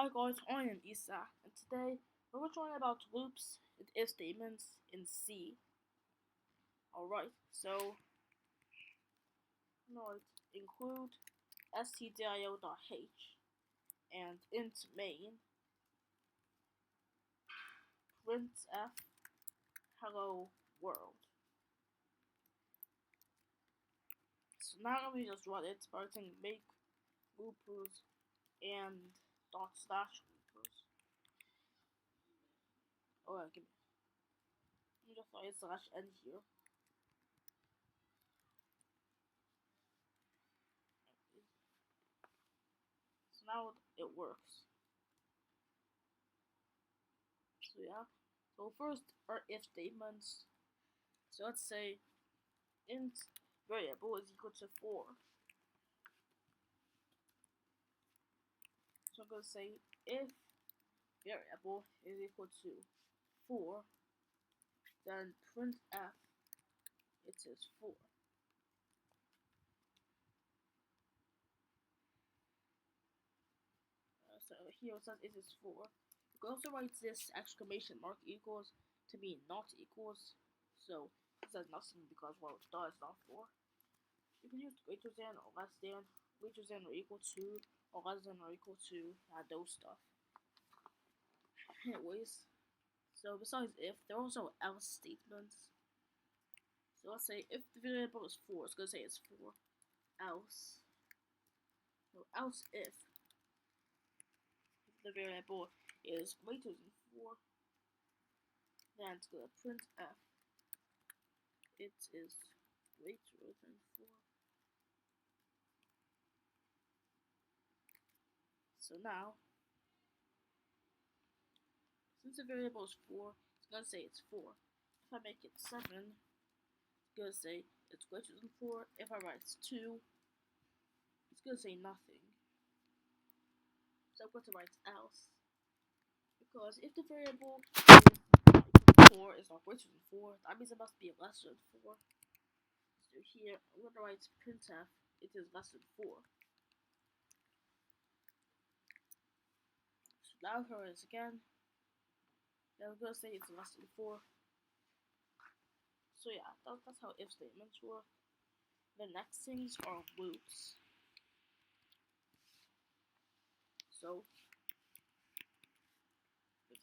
Hi guys, I am Isa, and today we're going to learn about loops and if statements in C. Alright, so include stdio.h and int main printf hello world. So now let me just run it by saying make loopers and dot slash loopers. Alright, let me just write slash n here. So now it works. So yeah. So first are if statements. So let's say int variable is equal to 4. So I'm going to say if variable is equal to 4, then printf it is 4. So here it says it is 4. You can also write this exclamation mark equals to mean not equals. So it says nothing because, well, star is not 4. You can use greater than or less than, greater than or equal to, or less than or equal to, those stuff. Anyways, so besides if, there are also else statements. So let's say if the variable is 4, it's going to say it's 4. Else. So else if the variable is greater than 4, then it's going to print f it is greater than 4. So now, since the variable is 4, it's going to say it's 4. If I make it 7, it's going to say it's greater than 4. If I write 2, it's going to say nothing. So I'm going to write else. Because if the variable is 4 is not greater than 4, that means it must be less than 4. So here, I'm going to write printf it is less than 4. So now here it is again. Then we're going to say it's less than 4. So yeah, that's how if statements work. The next things are loops. So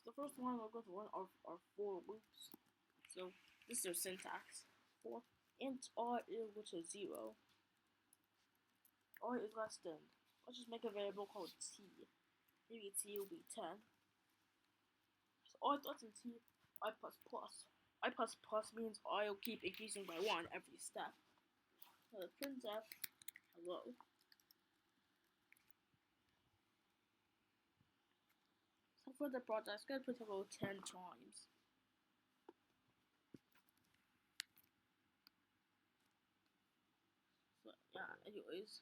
the first one we're going to run are for loops. So this is their syntax. For int r is equal to 0. R is less than. Let's just make a variable called t. Maybe t will be 10. So r dot and t, I plus plus. I plus plus means I will keep increasing by 1 every step. So the printf hello. So for the project, I'm going to print hello 10 times. So yeah, anyways.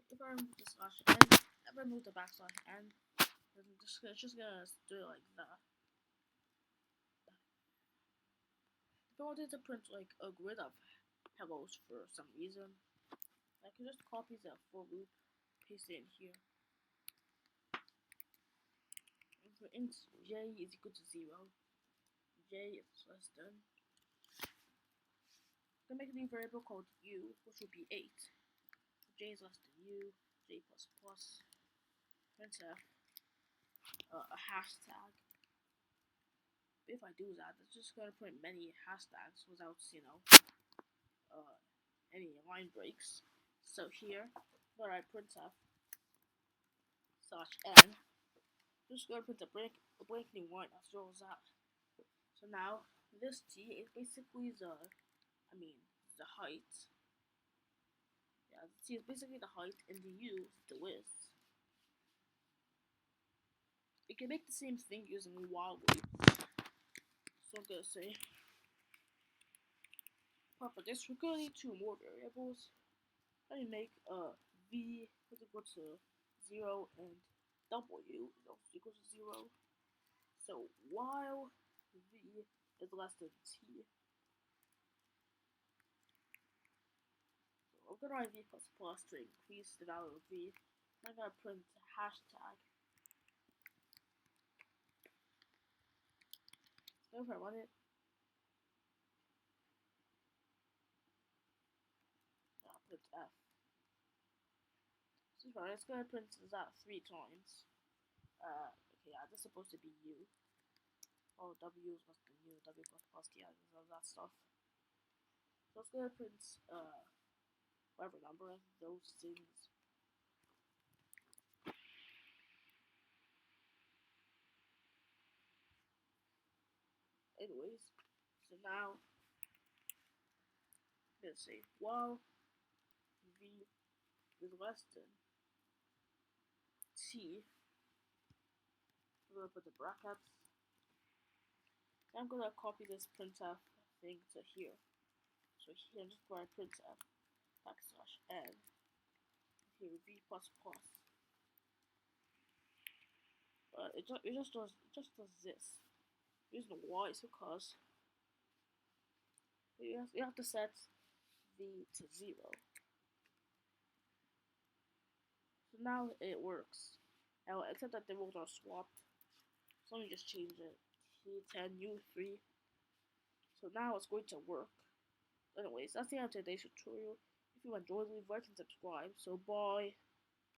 If I remove the slash n, if I remove the backslash n, then it's just gonna do it like that. If I wanted to print like a grid of hellos for some reason, I can just copy that for loop, paste it in here. And for int j is equal to 0, j is less than. I'm gonna make a new variable called u, which will be 8. J is less than u, j plus plus, printf a hashtag. If I do that, it's just gonna print many hashtags without, any line breaks. So here, where I printf slash n, just gonna print a blank new line as well as that. So now this t is basically the height. Yeah, the t is basically the height, and the u is the width. You can make the same thing using while loops. So I'm gonna say, but for this, we're gonna need 2 more variables. Let me make v is equal to 0 and w is also equal to 0. So while v is less than t, so I'm gonna write v plus plus to increase the value of v. I'm gonna print hashtag. So if I run it, I'll print F. So far, it's gonna print that 3 times. Okay, yeah, this is supposed to be U. Oh, W must be U, W plus, yeah, all that stuff. So it's gonna print, whatever number, those things. Anyways, so now, let's say, while V is less than T, I'm gonna put the brackets. I'm gonna copy this printf thing to here. So here, just write printf backslash n. Here, V plus plus. It just does this. The reason why is because you have to set V to 0. So now it works. Now, except that the roles are swapped. So let me just change it. T10, U3. So now it's going to work. Anyways, that's the end of today's tutorial. If you enjoyed, leave a like and subscribe. So bye.